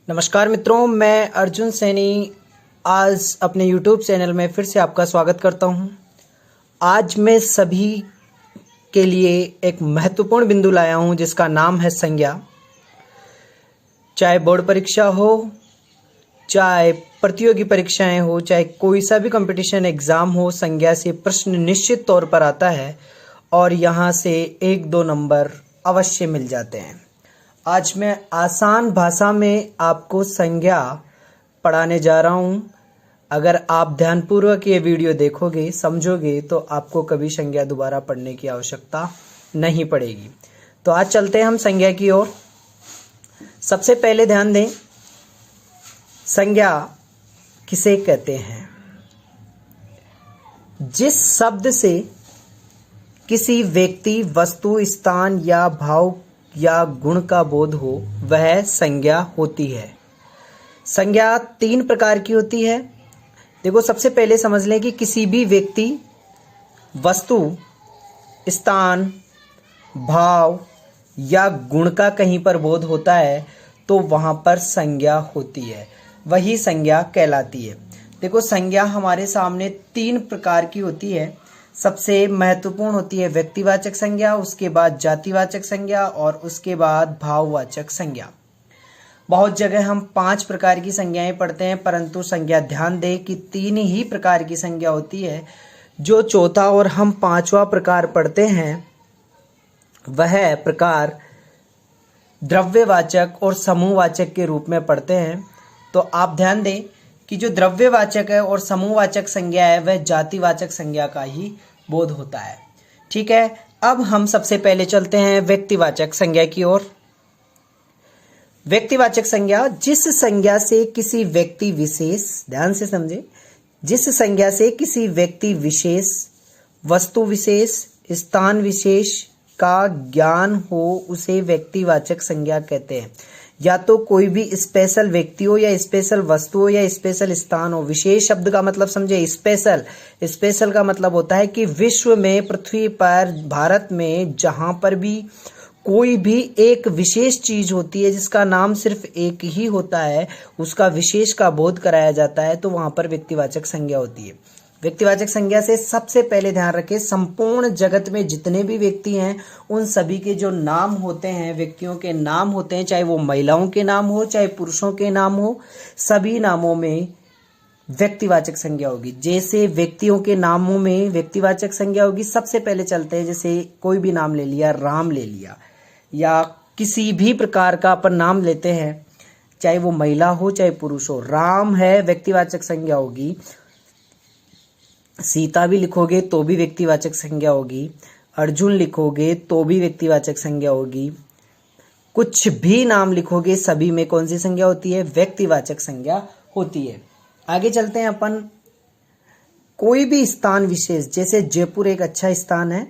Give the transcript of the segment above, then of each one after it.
नमस्कार मित्रों, मैं अर्जुन सैनी आज अपने YouTube चैनल में फिर से आपका स्वागत करता हूं। आज मैं सभी के लिए एक महत्वपूर्ण बिंदु लाया हूं जिसका नाम है संज्ञा। चाहे बोर्ड परीक्षा हो, चाहे प्रतियोगी परीक्षाएं हो, चाहे कोई सा भी कंपटीशन एग्ज़ाम हो, संज्ञा से प्रश्न निश्चित तौर पर आता है और यहाँ से 1-2 नंबर अवश्य मिल जाते हैं। आज मैं आसान भाषा में आपको संज्ञा पढ़ाने जा रहा हूँ। अगर आप ध्यानपूर्वक ये वीडियो देखोगे, समझोगे, तो आपको कभी संज्ञा दोबारा पढ़ने की आवश्यकता नहीं पड़ेगी। तो आज चलते हैं हम संज्ञा की ओर। सबसे पहले ध्यान दें, संज्ञा किसे कहते हैं? जिस शब्द से किसी व्यक्ति, वस्तु, स्थान या भाव या गुण का बोध हो वह संज्ञा होती है। संज्ञा 3 प्रकार की होती है। देखो, सबसे पहले समझ लें कि किसी भी व्यक्ति, वस्तु, स्थान, भाव या गुण का कहीं पर बोध होता है तो वहाँ पर संज्ञा होती है, वही संज्ञा कहलाती है। देखो, संज्ञा हमारे सामने 3 प्रकार की होती है। सबसे महत्वपूर्ण होती है व्यक्तिवाचक संज्ञा, उसके बाद जातिवाचक संज्ञा और उसके बाद भाववाचक संज्ञा। बहुत जगह हम 5 प्रकार की संज्ञाएं पढ़ते हैं, परंतु संज्ञा ध्यान दें कि 3 ही प्रकार की संज्ञा होती है। जो चौथा और हम 5वां प्रकार पढ़ते हैं वह प्रकार द्रव्यवाचक और समूहवाचक के रूप में पढ़ते हैं। तो आप ध्यान दें कि जो द्रव्यवाचक है और समूहवाचक संज्ञा है वह जातिवाचक संज्ञा का ही बोध होता है। ठीक है, अब हम सबसे पहले चलते हैं व्यक्तिवाचक संज्ञा की ओर। व्यक्तिवाचक संज्ञा, जिस संज्ञा से किसी व्यक्ति विशेष, ध्यान से समझे, जिस संज्ञा से किसी व्यक्ति विशेष, वस्तु विशेष, स्थान विशेष का ज्ञान हो उसे व्यक्तिवाचक संज्ञा कहते हैं। या तो कोई भी स्पेशल व्यक्ति हो या स्पेशल वस्तु हो या स्पेशल स्थान हो। विशेष शब्द का मतलब समझे, स्पेशल का मतलब होता है कि विश्व में, पृथ्वी पर, भारत में जहां पर भी कोई भी एक विशेष चीज होती है जिसका नाम सिर्फ एक ही होता है, उसका विशेष का बोध कराया जाता है, तो वहां पर व्यक्तिवाचक संज्ञा होती है। व्यक्तिवाचक संज्ञा से सबसे पहले ध्यान रखें, संपूर्ण जगत में जितने भी व्यक्ति हैं उन सभी के जो नाम होते हैं, व्यक्तियों के नाम होते हैं, चाहे वो महिलाओं के नाम हो चाहे पुरुषों के नाम हो, सभी नामों में व्यक्तिवाचक संज्ञा होगी। जैसे व्यक्तियों के नामों में व्यक्तिवाचक संज्ञा होगी, सबसे पहले चलते हैं, जैसे कोई भी नाम ले लिया, राम ले लिया, या किसी भी प्रकार का अपन नाम लेते हैं, चाहे वो महिला हो चाहे पुरुष हो, राम है व्यक्तिवाचक संज्ञा होगी। सीता भी लिखोगे तो भी व्यक्तिवाचक संज्ञा होगी, अर्जुन लिखोगे तो भी व्यक्तिवाचक संज्ञा होगी, कुछ भी नाम लिखोगे सभी में कौन सी संज्ञा होती है? व्यक्तिवाचक संज्ञा होती है। आगे चलते हैं अपन, कोई भी स्थान विशेष, जैसे जयपुर एक अच्छा स्थान है,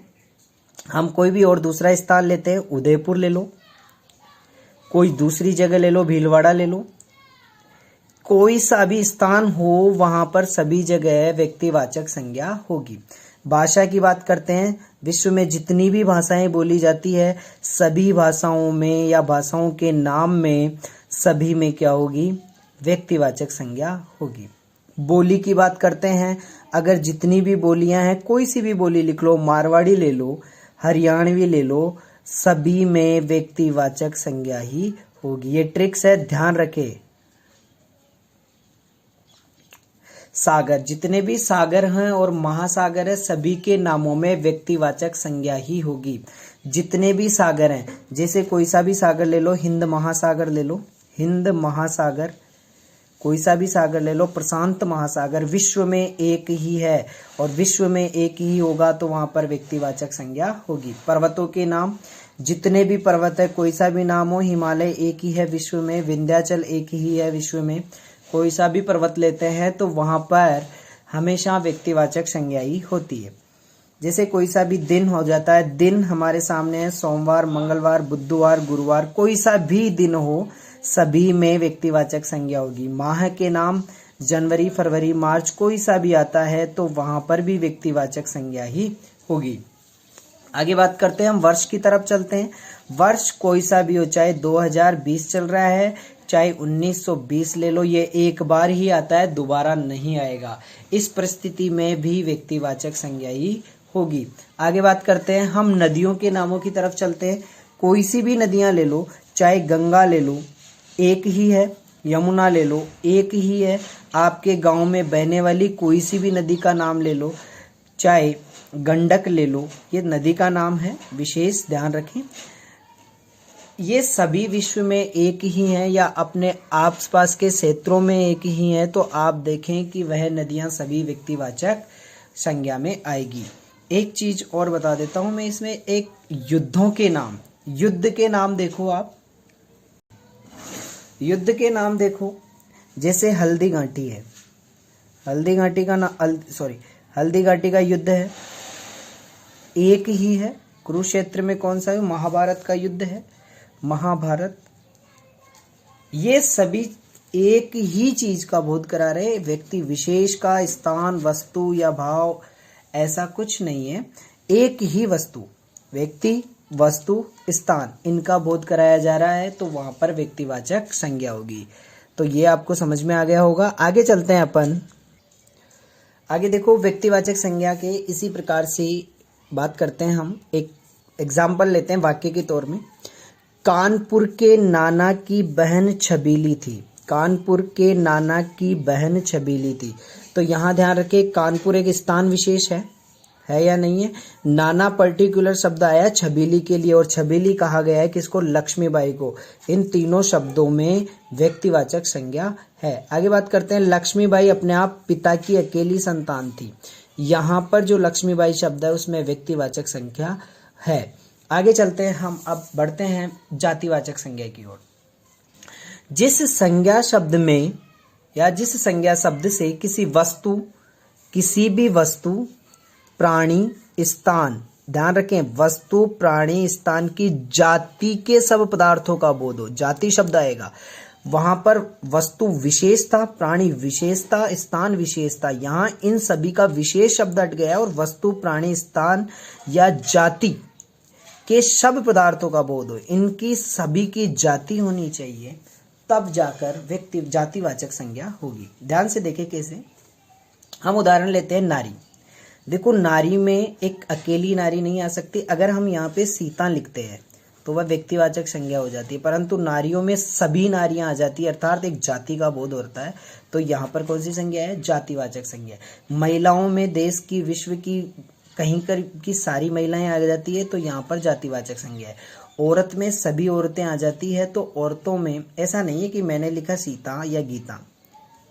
हम कोई भी और दूसरा स्थान लेते हैं, उदयपुर ले लो, कोई दूसरी जगह ले लो, भीलवाड़ा ले लो, कोई सा भी स्थान हो वहां पर सभी जगह व्यक्तिवाचक संज्ञा होगी। भाषा की बात करते हैं, विश्व में जितनी भी भाषाएं बोली जाती है सभी भाषाओं में या भाषाओं के नाम में सभी में क्या होगी? व्यक्तिवाचक संज्ञा होगी। बोली की बात करते हैं, अगर जितनी भी बोलियां हैं, कोई सी भी बोली लिख लो, मारवाड़ी ले लो, हरियाणवी ले लो, सभी में व्यक्तिवाचक संज्ञा ही होगी। ये ट्रिक्स है, ध्यान रखें। सागर, जितने भी सागर हैं और महासागर है सभी के नामों में व्यक्तिवाचक संज्ञा ही होगी। जितने भी सागर हैं, जैसे कोई सा भी सागर ले लो, हिंद महासागर ले लो, हिंद महासागर, कोई सा भी सागर ले लो, प्रशांत महासागर, विश्व में एक ही है और विश्व में एक ही होगा तो वहां पर व्यक्तिवाचक संज्ञा होगी। पर्वतों के नाम, जितने भी पर्वत है कोई सा भी नाम हो, हिमालय एक ही है विश्व में, विंध्याचल एक ही है विश्व में, कोई सा भी पर्वत लेते हैं तो वहां पर हमेशा व्यक्तिवाचक संज्ञा ही होती है। जैसे कोई सा भी दिन हो जाता है, दिन हमारे सामने है, सोमवार, मंगलवार, बुधवार, गुरुवार, कोई सा भी दिन हो सभी में व्यक्तिवाचक संज्ञा होगी। माह के नाम जनवरी, फरवरी, मार्च, कोई सा भी आता है तो वहां पर भी व्यक्तिवाचक संज्ञा ही होगी। आगे बात करते हैं, हम वर्ष की तरफ चलते हैं। वर्ष कोई सा भी हो, चाहे 2020 चल रहा है, चाहे 1920 ले लो, ये एक बार ही आता है, दोबारा नहीं आएगा। इस परिस्थिति में भी व्यक्तिवाचक संज्ञा ही होगी। आगे बात करते हैं हम नदियों के नामों की तरफ चलते हैं। कोई सी भी नदियां ले लो, चाहे गंगा ले लो एक ही है, यमुना ले लो एक ही है, आपके गांव में बहने वाली कोई सी भी नदी का नाम ले लो, चाहे गंडक ले लो, ये नदी का नाम है, विशेष ध्यान रखें। ये सभी विश्व में एक ही हैं या अपने आसपास के क्षेत्रों में एक ही हैं, तो आप देखें कि वह नदियां सभी व्यक्तिवाचक संज्ञा में आएगी। एक चीज और बता देता हूं मैं इसमें, एक युद्धों के नाम, युद्ध के नाम देखो आप, युद्ध के नाम देखो, जैसे हल्दी घाटी है, हल्दी घाटी का हल्दी घाटी का युद्ध है, एक ही है। कुरुक्षेत्र में कौन सा है? महाभारत का युद्ध है, महाभारत। ये सभी एक ही चीज का बोध करा रहे, व्यक्ति विशेष का, स्थान, वस्तु या भाव ऐसा कुछ नहीं है। एक ही वस्तु, व्यक्ति, वस्तु, स्थान, इनका बोध कराया जा रहा है, तो वहां पर व्यक्तिवाचक संज्ञा होगी। तो ये आपको समझ में आ गया होगा। आगे चलते हैं अपन, आगे देखो व्यक्तिवाचक संज्ञा के इसी प्रकार से बात करते हैं हम। एक एग्जाम्पल लेते हैं वाक्य के तौर में। कानपुर के नाना की बहन छबीली थी, कानपुर के नाना की बहन छबीली थी। तो यहाँ ध्यान रखें, कानपुर एक स्थान विशेष है या नहीं है? नाना पर्टिकुलर शब्द आया छबीली के लिए, और छबीली कहा गया है किसको? लक्ष्मीबाई को। इन तीनों शब्दों में व्यक्तिवाचक संज्ञा है। आगे बात करते हैं, लक्ष्मीबाई अपने आप पिता की अकेली संतान थी। यहाँ पर जो लक्ष्मीबाई शब्द है उसमें व्यक्तिवाचक संज्ञा है। आगे चलते हैं हम, अब बढ़ते हैं जातिवाचक संज्ञा की ओर। जिस संज्ञा शब्द में या जिस संज्ञा शब्द से किसी वस्तु, किसी भी वस्तु, प्राणी, स्थान, ध्यान रखें वस्तु, प्राणी, स्थान की जाति के सब पदार्थों का बोध हो, जाति शब्द आएगा। वहां पर वस्तु विशेषता, प्राणी विशेषता, स्थान विशेषता, यहाँ इन सभी का विशेष शब्द हट गया और वस्तु, प्राणी, स्थान या जाति के सब पदार्थों का बोध हो, इनकी सभी की जाति होनी चाहिए, तब जाकर व्यक्ति जातिवाचक संज्ञा होगी। ध्यान से देखें कैसे। हम उदाहरण लेते हैं नारी। देखो नारी में एक अकेली नारी नहीं आ सकती। अगर हम यहाँ पे सीता लिखते हैं तो वह व्यक्तिवाचक संज्ञा हो जाती है, परंतु नारियों में सभी नारियां आ जाती है, अर्थात एक जाति का बोध होता है। तो यहाँ पर कौन सी संज्ञा है? जातिवाचक संज्ञा। महिलाओं में देश की, विश्व की, कहीं कर की सारी महिलाएं आ जाती है, तो यहाँ पर जातिवाचक संज्ञा है। औरत में सभी औरतें आ जाती है, तो औरतों में ऐसा नहीं है कि मैंने लिखा सीता या गीता,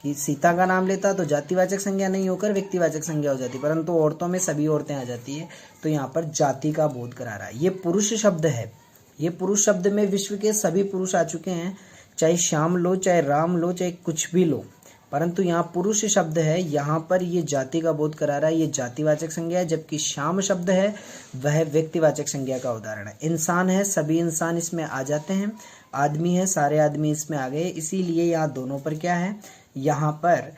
कि सीता का नाम लेता तो जातिवाचक संज्ञा नहीं होकर व्यक्तिवाचक संज्ञा हो जाती, परंतु औरतों में सभी औरतें आ जाती है, तो यहाँ पर जाति का बोध करा रहा है। ये पुरुष शब्द है, ये पुरुष शब्द में विश्व के सभी पुरुष आ चुके हैं, चाहे श्याम लो, चाहे राम लो, चाहे कुछ भी लो, परंतु यहाँ पुरुष शब्द है, यहाँ पर ये जाति का बोध करा रहा है, ये जातिवाचक संज्ञा है। जबकि श्याम शब्द है वह व्यक्तिवाचक संज्ञा का उदाहरण है। इंसान है, सभी इंसान इसमें आ जाते हैं, आदमी है, सारे आदमी इसमें आ गए, इसीलिए यहाँ दोनों पर क्या है? यहाँ पर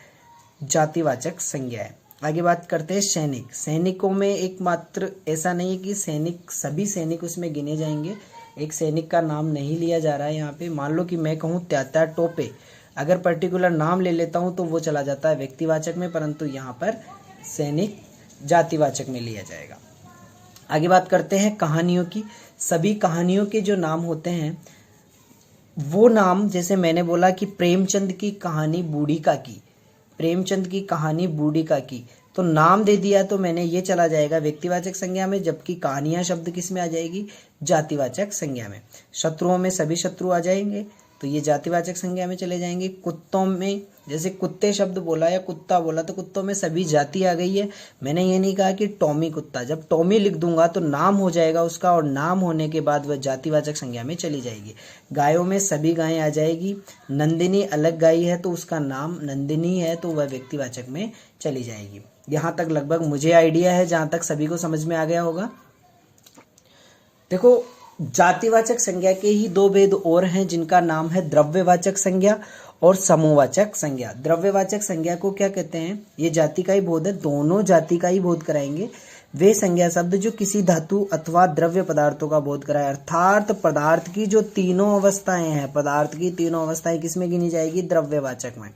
जातिवाचक संज्ञा है। आगे बात करते हैं सैनिक। सैनिकों में एकमात्र ऐसा नहीं है कि सैनिक, सभी सैनिक उसमें गिने जाएंगे, एक सैनिक का नाम नहीं लिया जा रहा है यहाँ पे। मान लो कि मैं कहूँ त्यात्या टोपे, अगर पर्टिकुलर नाम ले लेता हूँ तो वो चला जाता है व्यक्तिवाचक में, परंतु यहाँ पर सैनिक जातिवाचक में लिया जाएगा। आगे बात करते हैं कहानियों की। सभी कहानियों के जो नाम होते हैं वो नाम, जैसे मैंने बोला कि प्रेमचंद की कहानी बूढ़िका की, प्रेमचंद की कहानी बूढ़िका की, तो नाम दे दिया तो मैंने, ये चला जाएगा व्यक्तिवाचक संज्ञा में, जबकि कहानियां शब्द किस में आ जाएगी? जातिवाचक संज्ञा में। शत्रुओं में सभी शत्रु आ जाएंगे, तो ये जातिवाचक संज्ञा में चले जाएंगे। कुत्तों में, जैसे कुत्ते शब्द बोला या कुत्ता बोला, तो कुत्तों में सभी जाति आ गई है। मैंने ये नहीं कहा कि टॉमी कुत्ता, जब टॉमी लिख दूंगा तो नाम हो जाएगा उसका, और नाम होने के बाद वह जातिवाचक संज्ञा में चली जाएगी। गायों में सभी गायें आ जाएगी। नंदिनी अलग गाय है तो उसका नाम नंदिनी है, तो वह व्यक्तिवाचक में चली जाएगी। यहाँ तक लगभग मुझे आइडिया है, जहाँ तक सभी को समझ में आ गया होगा। देखो जातिवाचक संज्ञा के ही दो भेद और हैं, जिनका नाम है द्रव्यवाचक संज्ञा और समूहवाचक संज्ञा। द्रव्यवाचक संज्ञा को क्या कहते हैं? ये जाति का ही बोध है, दोनों जाति का ही बोध कराएंगे। वे संज्ञा शब्द जो किसी धातु अथवा द्रव्य पदार्थों का बोध कराए। अर्थात पदार्थ की जो तीनों अवस्थाएं हैं, पदार्थ की तीनों अवस्थाएं किसमें गिनी जाएगी? द्रव्यवाचक में।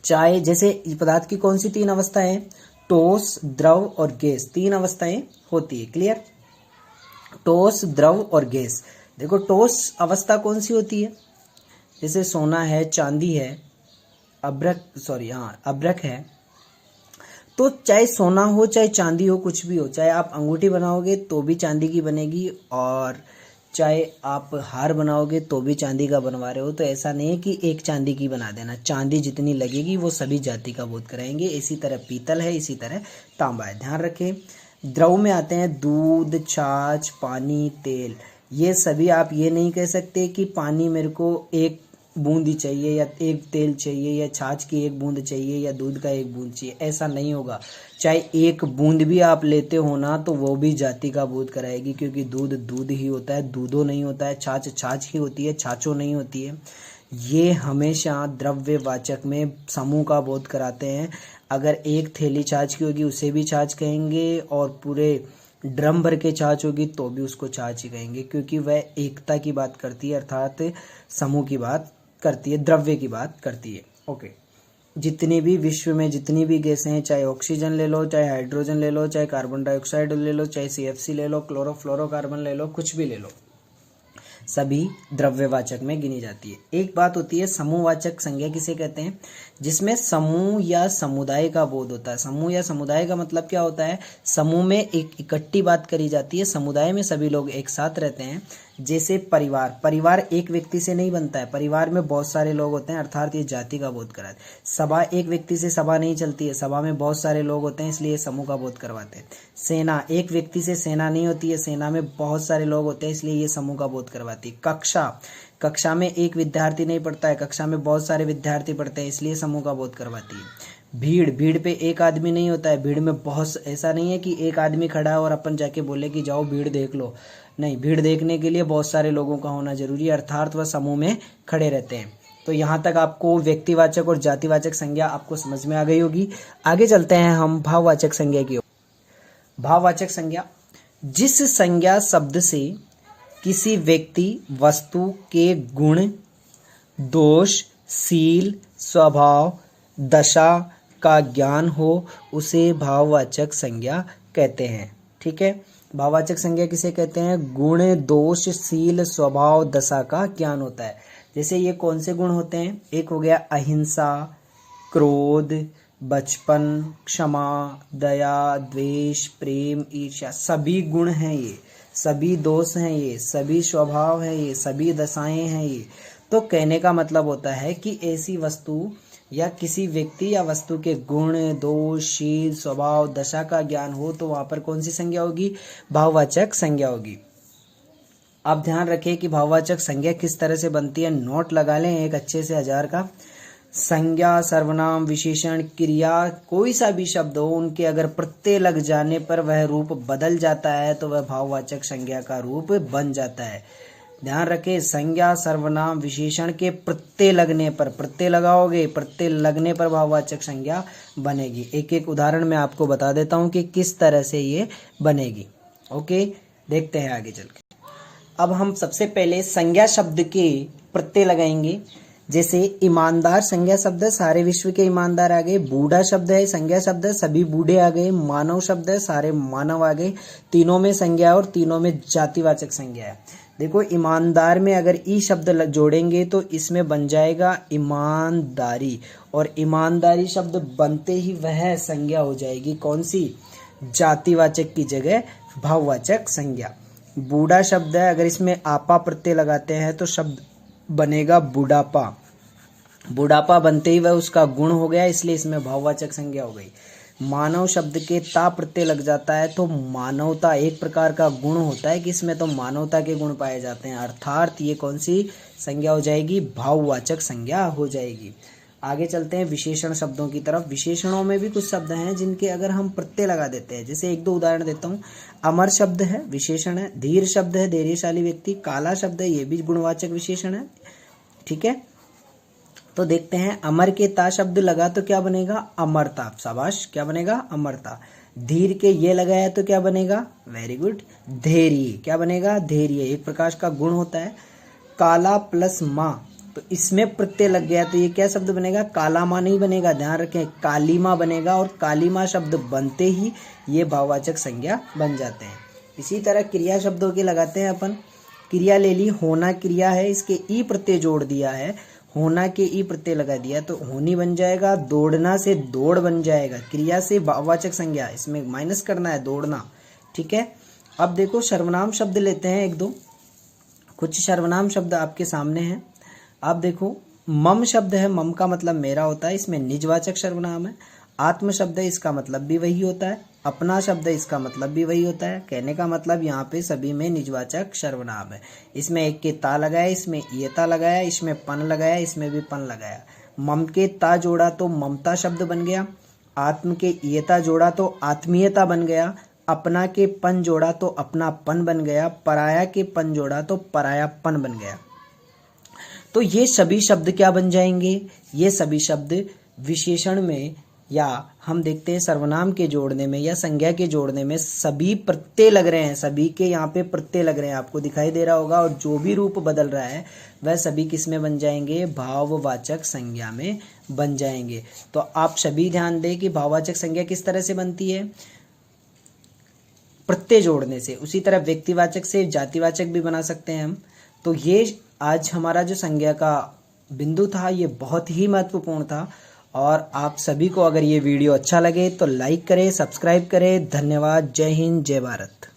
चाहे जैसे पदार्थ की कौन सी तीन अवस्थाएं हैं? ठोस, द्रव और गैस, तीन अवस्थाएं होती है। क्लियर? ठोस, द्रव और गैस। देखो ठोस अवस्था कौन सी होती है? जैसे सोना है, चांदी है, अभ्रक है। तो चाहे सोना हो, चाहे चांदी हो, कुछ भी हो, चाहे आप अंगूठी बनाओगे तो भी चांदी की बनेगी, और चाहे आप हार बनाओगे तो भी चांदी का बनवा रहे हो। तो ऐसा नहीं है कि एक चांदी की बना देना, चांदी जितनी लगेगी वो सभी जाति का बोध कराएंगे। इसी तरह पीतल है, इसी तरह तांबा है। ध्यान रखें। द्रव में आते हैं दूध, छाछ, पानी, तेल। ये सभी आप ये नहीं कह सकते कि पानी मेरे को एक बूंद ही चाहिए, या एक तेल चाहिए, या छाछ की एक बूंद चाहिए, या दूध का एक बूंद चाहिए। ऐसा नहीं होगा। चाहे एक बूंद भी आप लेते हो ना तो वो भी जाति का बोध कराएगी, क्योंकि दूध दूध ही होता है, दूधो नहीं होता है। छाछ छाछ ही होती है, छाछो नहीं होती है। ये हमेशा द्रव्यवाचक में समूह का बोध कराते हैं। अगर एक थैली छाछ की होगी उसे भी छाछ कहेंगे, और पूरे ड्रम भर के छाछ होगी तो भी उसको छाछ ही कहेंगे, क्योंकि वह एकता की बात करती है, अर्थात समूह की बात करती है, द्रव्य की बात करती है। ओके। जितनी भी विश्व में जितनी भी गैसें हैं, चाहे ऑक्सीजन ले लो, चाहे हाइड्रोजन ले लो, चाहे कार्बन डाइऑक्साइड ले लो, चाहे CFC ले लो, क्लोरोफ्लोरोकार्बन ले लो, कुछ भी ले लो, सभी द्रव्यवाचक में गिनी जाती है। एक बात होती है समूहवाचक संज्ञा किसे कहते हैं? जिसमें समूह या समुदाय का बोध होता है। समूह या समुदाय का मतलब क्या होता है? समूह में एक इकट्ठी बात करी जाती है, समुदाय में सभी लोग एक साथ रहते हैं। जैसे परिवार, परिवार एक व्यक्ति से नहीं बनता है, परिवार में बहुत सारे लोग होते हैं, अर्थात ये जाति का बोध कराते हैं। सभा, एक व्यक्ति से सभा नहीं चलती है, सभा में बहुत सारे लोग होते हैं, इसलिए समूह का बोध करवाते हैं। सेना, एक व्यक्ति से सेना नहीं होती है, सेना में बहुत सारे लोग होते हैं, इसलिए ये समूह का बोध करवाती है। कक्षा, कक्षा में एक विद्यार्थी नहीं पढ़ता है, कक्षा में बहुत सारे विद्यार्थी पढ़ते हैं, इसलिए समूह का बोध करवाती है। भीड़, भीड़ पे एक आदमी नहीं होता है, भीड़ में बहुत, ऐसा नहीं है कि एक आदमी खड़ा है और अपन जाके बोले कि जाओ भीड़ देख लो। नहीं, भीड़ देखने के लिए बहुत सारे लोगों का होना जरूरी है, अर्थात वह समूह में खड़े रहते हैं। तो यहाँ तक आपको व्यक्तिवाचक और जातिवाचक संज्ञा आपको समझ में आ गई होगी। आगे चलते हैं हम भाववाचक संज्ञा की ओर। भाववाचक संज्ञा, जिस संज्ञा शब्द से किसी व्यक्ति, वस्तु के गुण, दोष, शील, स्वभाव, दशा का ज्ञान हो उसे भाववाचक संज्ञा कहते हैं। ठीक है, भाववाचक संज्ञा किसे कहते हैं? गुण, दोष, शील, स्वभाव, दशा का ज्ञान होता है। जैसे ये कौन से गुण होते हैं? एक हो गया अहिंसा, क्रोध, बचपन, क्षमा, दया, द्वेष, प्रेम, ईर्ष्या, सभी गुण हैं ये, सभी दोष हैं ये, सभी स्वभाव हैं ये, सभी दशाएं हैं ये। तो कहने का मतलब होता है कि ऐसी वस्तु या किसी व्यक्ति या वस्तु के गुण, दोष, शील, स्वभाव, दशा का ज्ञान हो तो वहां पर कौन सी संज्ञा होगी? भाववाचक संज्ञा होगी। आप ध्यान रखें कि भाववाचक संज्ञा किस तरह से बनती है, नोट लगा लें एक अच्छे से 1000 का। संज्ञा, सर्वनाम, विशेषण, क्रिया, कोई सा भी शब्द हो, उनके अगर प्रत्यय लग जाने पर वह रूप बदल जाता है तो वह भाववाचक संज्ञा का रूप बन जाता है। ध्यान रखें, संज्ञा, सर्वनाम, विशेषण के प्रत्यय लगने पर, प्रत्यय लगाओगे, प्रत्यय लगने पर भाववाचक संज्ञा बनेगी। एक एक उदाहरण मैं आपको बता देता हूं कि किस तरह से ये बनेगी। ओके, देखते हैं आगे चल के। अब हम सबसे पहले संज्ञा शब्द के प्रत्यय लगाएंगे। जैसे ईमानदार संज्ञा शब्द है, सारे विश्व के ईमानदार आ गए। बूढ़ा शब्द है, संज्ञा शब्द है, सभी बूढ़े आ गए। मानव शब्द है, सारे मानव आ गए। तीनों में संज्ञा और तीनों में जातिवाचक संज्ञा है। देखो, ईमानदार में अगर ई शब्द जोड़ेंगे तो इसमें बन जाएगा ईमानदारी, और ईमानदारी शब्द बनते ही वह संज्ञा हो जाएगी कौन सी? जातिवाचक की जगह भाववाचक संज्ञा। बूढ़ा शब्द है, अगर इसमें आपा प्रत्यय लगाते हैं तो शब्द बनेगा बुढ़ापा। बुढ़ापा बनते ही वह उसका गुण हो गया, इसलिए इसमें भाववाचक संज्ञा हो गई। मानव शब्द के ता प्रत्यय लग जाता है तो मानवता एक प्रकार का गुण होता है कि इसमें तो मानवता के गुण पाए जाते हैं, अर्थात ये कौन सी संज्ञा हो जाएगी? भाववाचक संज्ञा हो जाएगी। आगे चलते हैं विशेषण शब्दों की तरफ। विशेषणों में भी कुछ शब्द हैं जिनके अगर हम प्रत्यय लगा देते हैं, जैसे एक दो उदाहरण देता हूँ। अमर शब्द है, विशेषण है। धीर शब्द है, धैर्यशाली व्यक्ति। काला शब्द है, ये भी गुणवाचक विशेषण है। ठीक है, तो देखते हैं। अमर के ता शब्द लगा तो क्या बनेगा? अमरता। शाबाश, क्या बनेगा? अमरता। धीर के ये लगाया तो क्या बनेगा, वेरी गुड, धैर्य। क्या बनेगा, धैर्य। एक प्रकाश का गुण होता है। काला प्लस माँ, तो इसमें प्रत्यय लग गया तो ये क्या शब्द बनेगा, काला माँ नहीं बनेगा, ध्यान रखें, काली माँ बनेगा। और काली माँ शब्द बनते ही ये भाववाचक संज्ञा बन जाते हैं। इसी तरह क्रिया शब्दों के लगाते हैं अपन। क्रिया ले ली, होना क्रिया है, इसके ई प्रत्यय जोड़ दिया है, होना के ई प्रत्यय लगा दिया तो होनी बन जाएगा। दौड़ना से दौड़ बन जाएगा। क्रिया से भाववाचक संज्ञा, इसमें माइनस करना है, दौड़ना। ठीक है, अब देखो सर्वनाम शब्द लेते हैं एक दो। कुछ सर्वनाम शब्द आपके सामने हैं। आप देखो, मम शब्द है, मम का मतलब मेरा होता है, इसमें निजवाचक सर्वनाम है। आत्म शब्द है, इसका मतलब भी वही होता है। अपना शब्द है, इसका मतलब भी वही होता है। कहने का मतलब यहाँ पे सभी में निजवाचक सर्वनाम है। इसमें एक के ता लगाया, इसमें येता लगाया, इसमें पन लगाया, इसमें भी पन लगाया। मम के ता जोड़ा तो ममता शब्द बन गया। आत्म के येता जोड़ा तो आत्मीयता बन गया। अपना के पन जोड़ा तो अपनापन बन गया। पराया के पन जोड़ा तो परायापन बन गया। तो ये सभी शब्द क्या बन जाएंगे, ये सभी शब्द विशेषण में या हम देखते हैं सर्वनाम के जोड़ने में या संज्ञा के जोड़ने में सभी प्रत्यय लग रहे हैं। सभी के यहाँ पे प्रत्यय लग रहे हैं, आपको दिखाई दे रहा होगा। और जो भी रूप बदल रहा है वह सभी किस में बन जाएंगे, भाववाचक संज्ञा में बन जाएंगे। तो आप सभी ध्यान दें कि भाववाचक संज्ञा किस तरह से बनती है, प्रत्यय जोड़ने से। उसी तरह व्यक्तिवाचक से जातिवाचक भी बना सकते हैं हम। तो ये आज हमारा जो संज्ञा का बिंदु था ये बहुत ही महत्वपूर्ण था। और आप सभी को अगर ये वीडियो अच्छा लगे तो लाइक करें, सब्सक्राइब करें। धन्यवाद। जय हिंद, जय भारत।